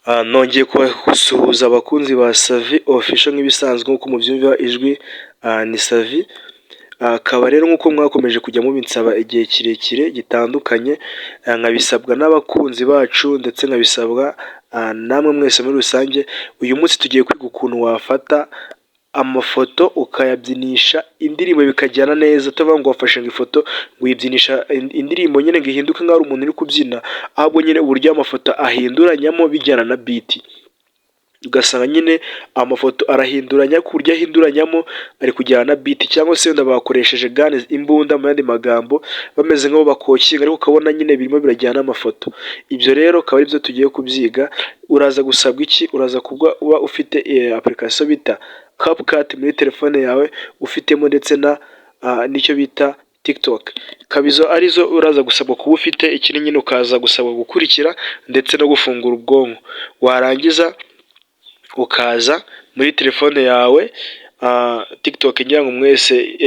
Nongeye kubasuhuza abakunzi ba Savi official nk'ibisanzwe nk'uko mubyumva ijwi ni Savi. Akaba rero nk'uko mwakomeje kujya mubinsaba igihe kirekire gitandukanye, nkabisabwa n'abakunzi bacu ndetse nkabisabwa namwe mwese muri rusange. Uyu munsi tugiye kwiga ukuntu wafata amafoto ukayabyinisha indirimbo bikajyana neza, utavuga ngo wafashe ifoto ngo uyibyinisha indirimbo nyine ngo ihinduke nk'aho ari umuntu uri kubyina, ahubwo nyine uburyo amafoto ahinduranyamo bijyana na biti. Ugasanga nyine amafoto arahinduranya ku buryo ahinduranyamo ari kujyana na biti, cyangwa se wenda bakoresheje gane imbunda, mu yandi magambo bameze nk'aho bakokinga, ariko ukabona nyine birimo birajyana amafoto. Ibyo rero akaba ari byo tugiye kubyiga. Uraza gusabwa iki? Uraza kuba ufite application bita CapCut muri telefone yawe, ufitemo ndetse n'icyo bita TikTok. Kabizo arizo uraza gusabwa kuba ufite. Ikindi nyine ukaza gusabwa gukurikira ndetse no gufungura ubwonko. Warangiza ukaza muri telefone yawe, TikTok ngira ngo mwese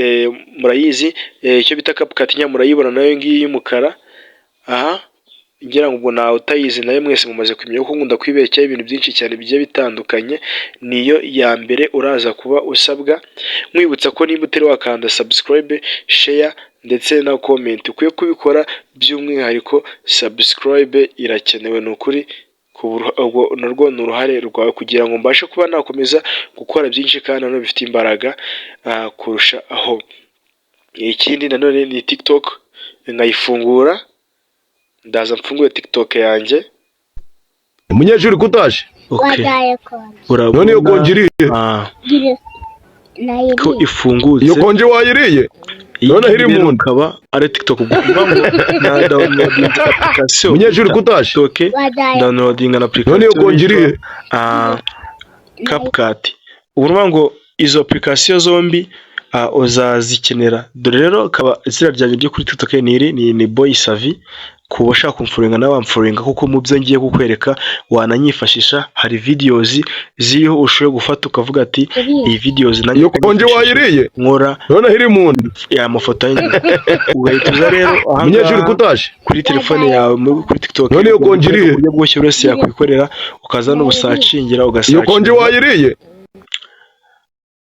murayizi, icyo bita CapCut ngira murayibona nayo ngiyi y'umukara. Ngira ngo ubwo nawe utayizi nayo mwese mumaze kumenya ko nkunda kwibeshyaho ibintu byinshi cyane bigiye bitandukanye. Niyo ya mbere uraza kuba usabwa, mwibutsa ko niba utari wakanda subscribe, share ndetse na comment ukwiye kubikora. By'umwihariko subscribe irakenewe, ni ukuri. Narwo ni uruhare rwawe kugira ngo mbashe kuba nakomeza gukora byinshi kandi nanone bifite imbaraga kurusha aho. Ikindi nanone ni TikTok, nkayifungura, ndaza mfunguye TikTok yanjye. Umunyeshuri kutaje none iyo konje iriye ko ifungutse, iyo konje wayiriye none iri mu nda akaba ari TikTok. Na download application umunyeshuri kutaje TikTok, downloading na application none iyo konje iriye CapCut. Ubu ngo izo application zombi uzazikenera. Dore rero akaba izina ryanjye ryo kuri TikTok ni Boy Savi. Kuba ushaka kumfuringa nawe wamfuringa, kuko mu byo ngiye kukwereka wananyifashisha. Hari videos ziriho ushoboye gufata ukavuga ati iyi videos nanjye iyo konje wayiriye nkora none iri mu nda ya mafoto yanjye. Ugahita uza rero umunyeshuri kutaje kuri telefone yawe kuri TikTok, none iyo konje iriye uburyo bwose wese yakwikorera. Ukaza n'ubusacingira, iyo konje wayiriye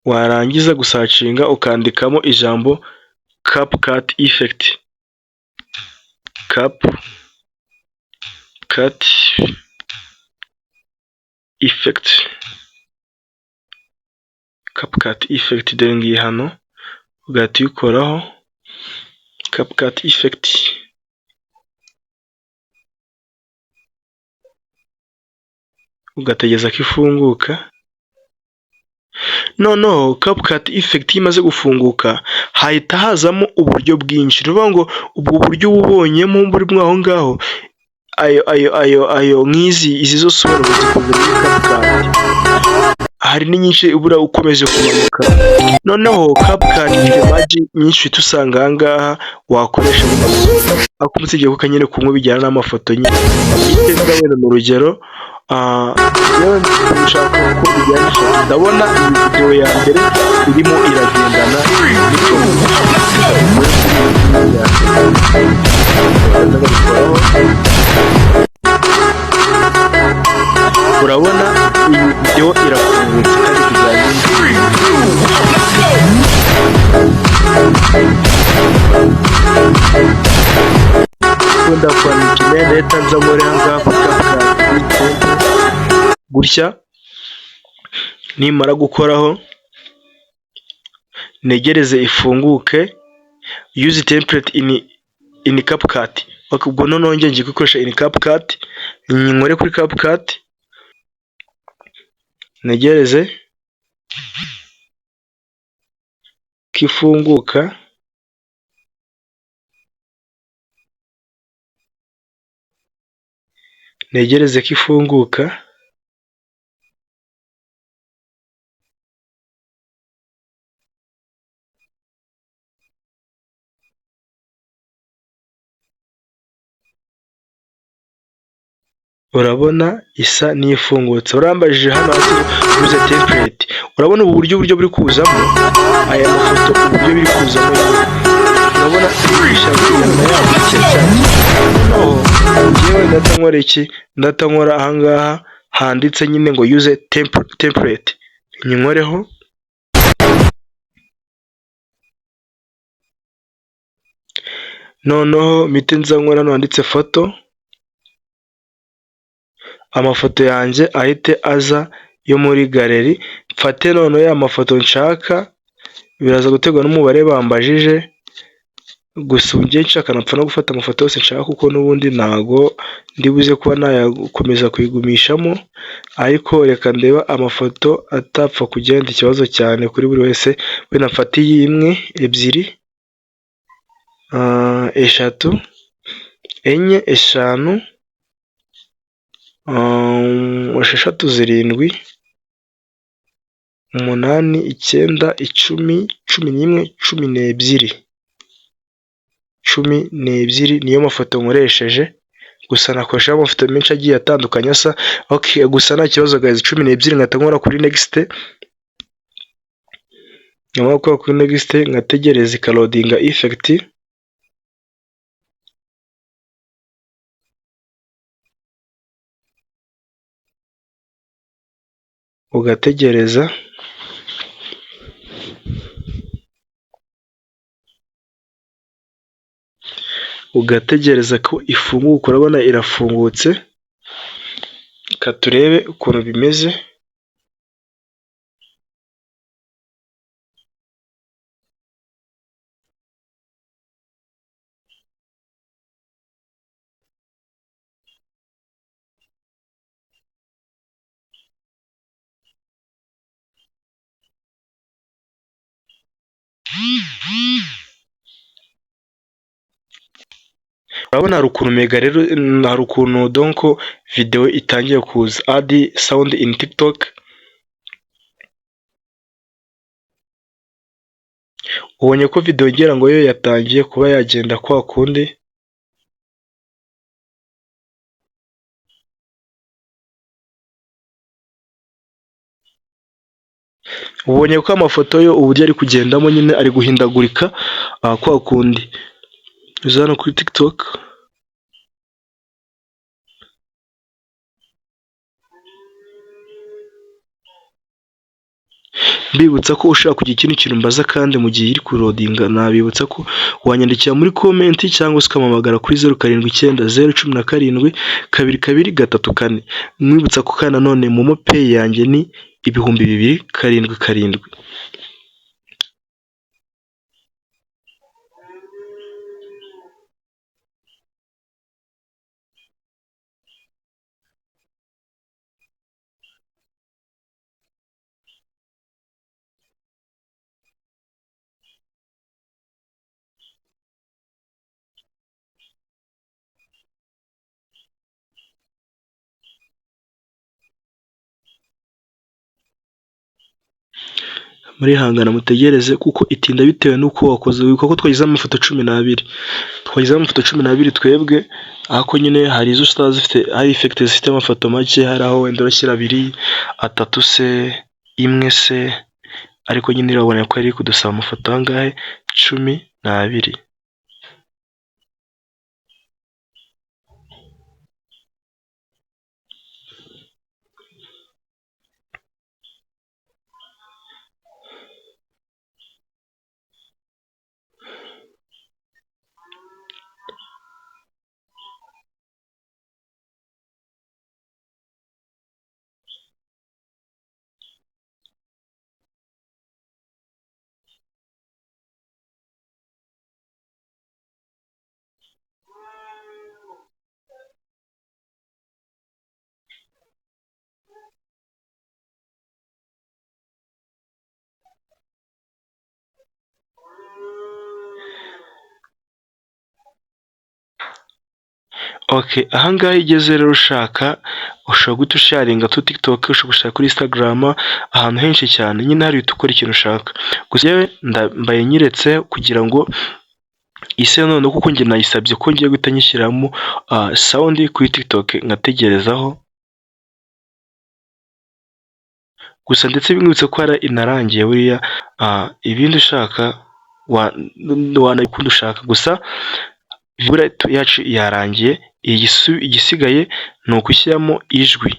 warangiza gusacinga ukandikamo ijambo CapCut effect. CapCut effect, CapCut effect. Dore ngiyi hano, ugahita uyikoraho CapCut effect. Ugategeza ko ifunguka. Noneho CapCut effect imaze gufunguka, hahita hazamo uburyo bwinshi. Ruvuga ngo ubwo buryo ububonyemo burimo aho ngaho, ayo nk'izi zose ubona zikoze muri CapCut. Hari n'inyinshi ubura ukomeje kumanuka. Noneho CapCut ifite magic nyinshi tusanga aha ngaha wakoresha mu masomo. Akumutse igihe kanyene kumwe bijyana n'amafoto nyine. Itenda wenda mu rugero yewe nshaka ko bijyana ifoto. Ndabona iyi video ya mbere irimo iragendana urabona iyi video irafungutse kandi bijyanye kunda kwandikira leta nzamure hanga gutya. Nimara gukoraho negereze ifunguke. Use template in CapCut. Ubwo noneho ngiye gukoresha in CapCut, nkore kuri CapCut, negereze kifunguka. Negereze kifunguka. Urabona isa n'ifungutse. Urambajije hano hasi use template. Urabona ubu buryo buri kuzamo aya mafoto, uburyo biri kuzamo. Urabona ishaka kujyana yaho cyane. Ngewe ndatankora iki? Ndatankora ahangaha handitse nyine ngo use template, nyinkoreho. Noneho mpite nza nkora hano handitse foto, amafoto yanjye ahite aza yo muri galeri, mfate noneho ya mafoto nshaka, biraza guterwa n'umubare bambajije, gusa ugiye nshaka napfa no gufata amafoto yose nshaka kuko n'ubundi ntago ndibuze kuba nayakomeza kuyigumishamo, ariko reka ndeba amafoto atapfa kugenda ikibazo cyane kuri buri wese. Wenda mfatiye imwe, ebyiri, eshatu, enye, eshanu, esheshatu, zirindwi, umunani, icyenda, icumi, cumi n'imwe, cumi n'ebyiri. Cumi n'ebyiri niyo mafoto nkoresheje, gusa nakoreshaho amafoto menshi agiye atandukanye asa. Okay, gusa nta kibazo guys, 12 nkahita nkora kuri next, nyuma yo gukora kuri next ngategereza ikalodinga effect, ugategereza ko ifunguka. Urabona irafungutse, reka turebe ukuntu bimeze. Urabona hari ukuntu mega rero, hari ukuntu donc video itangiye kuza, add sound in TikTok. Ubonye ko video ngira ngo yo yatangiye kuba yagenda kwa kundi. Ubonye ko amafoto yo uburyo ari kugendamo nyine ari guhindagurika kwa kundi. Uza hano kuri TikTok, mbibutsa ko ushaka kugira ikindi kintu mbaza kandi mu gihe iri kurodinga, nabibutsa ko wanyandikira muri comment cyangwa se ukamamagara kuri 0790172224. Mwibutsa ko kandi nanone momo pay yanjye ni 2777. Muri hangana mutegereze kuko itinda bitewe nuko wakoze. Wibuka ko twagize amafoto 12, twebwe, ariko nyine hari izo stars zifite high effect, zifite amafoto make, hari aho wenda urashyira 2, 3 se, imwe se, ariko nyine irabona ko ari kudusaba amafoto angahe, 12. Okay, ahangaha igeze rero ushobora guhita usharinga kuri TikTok, ushobora gushaka kuri Instagram, ahantu henshi cyane nyine hari ukora ikintu ushaka. Gusa yewe mbaye nyiretse kugira ngo ise none kuko njye nayisabye ko ngiye guhita nyishyiramo sound kuri TikTok, ngategerezaho. Gusa ndetse bimwibutse ko hari inarangiye buriya, ibindi ushaka wanabikunda ushaka, gusa yacu yarangiye. Igisigaye ni ukushyiramo ijwi.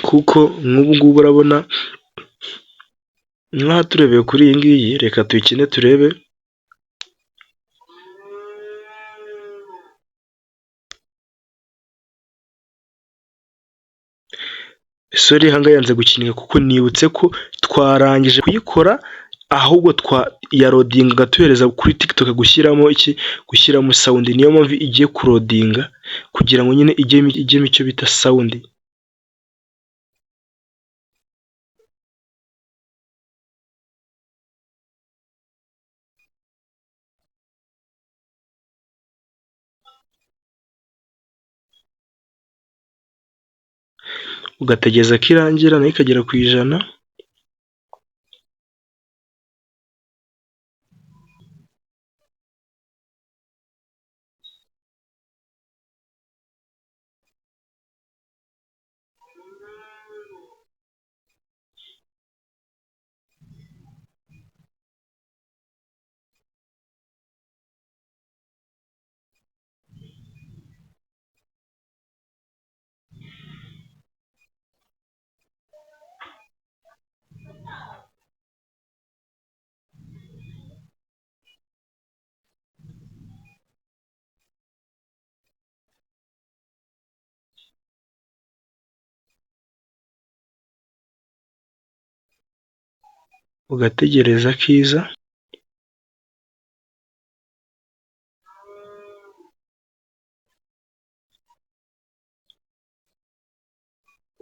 kuko nk'ubu ngubu urabona nk'aha turebeye kuri iyi ngiyi, reka tuyikine turebe. Sorry hanga yanze gukinika kuko nibutse ko twarangije kuyikora, ahubwo yarodingaga tuhereza kuri TikTok gushyiramo sound, niyo mpamvu igiye kurodinga kugira ngo nyine ijyemo icyo bita sound. Ugategereza ko irangira nayo ikagera ku 100. Ugategereza kiza.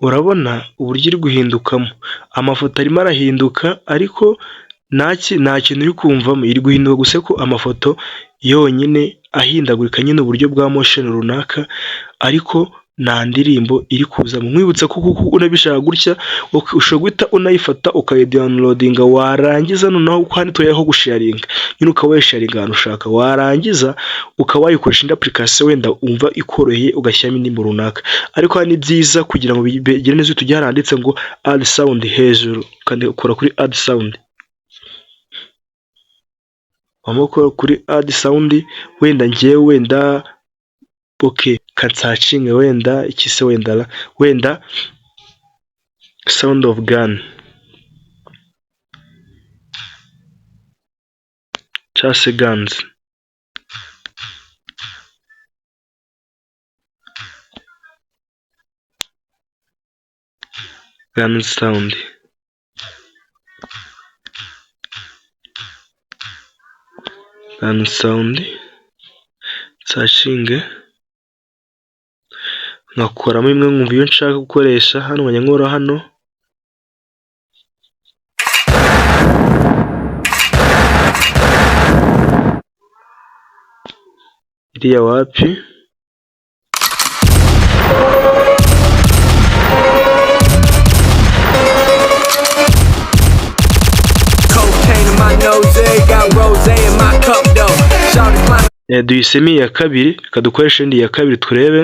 Urabona uburyo iri guhindukamo, amafoto arimo arahinduka ariko nta kintu uri kumvamo, iri guhinduka gusa ko amafoto yonyine ahindagurika nyine uburyo bwa motion runaka, ariko nta ndirimbo iri kuzamo. Nkwibutsa ko unabishaka gutya ushobora guhita unayifata ukayidawunirodinga, warangiza noneho hano tuyaho gusharinga nyine ukaba wayisharinga ahantu ushaka, warangiza ukaba wayikoresha indi application wenda umva ikoroheye ugashyiramo indirimbo runaka. Ariko hano ni byiza kugira ngo bigire neza, tujya handitse ngo add sound hejuru, kandi ukora kuri add sound. Wamukora kuri add sound, wenda ngewe wenda okay kansacinge wenda ikise wenda sound of gun chase guns, gun sound, nsashinge nkakuramo imwe nkumva iyo nshaka gukoresha hano, nkajya nkora hano. Iriya wapi duhisemo iya kabiri, reka dukoreshe indi ya kabiri turebe.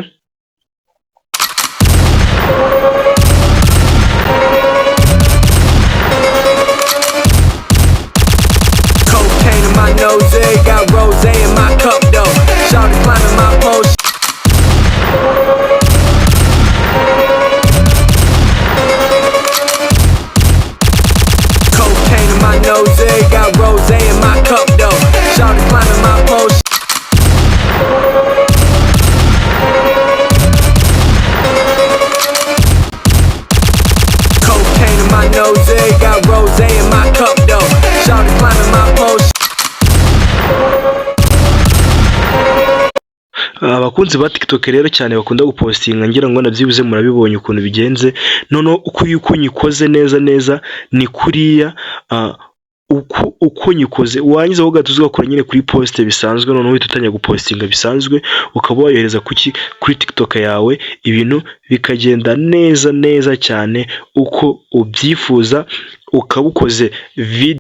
Abakunzi ba TikTok rero cyane bakunda gupostinga, ngira ngo nabyibuze murabibonye ukuntu bigenze. Noneho uko nyikoze neza ni kuriya, uko nyikoze wangiza ugatuza ugakora nyine kuri post bisanzwe. Noneho uhita utangira gupostinga bisanzwe, ukaba wayohereza kuri TikTok yawe, ibintu bikagenda neza cyane uko ubyifuza, ukaba ukoze video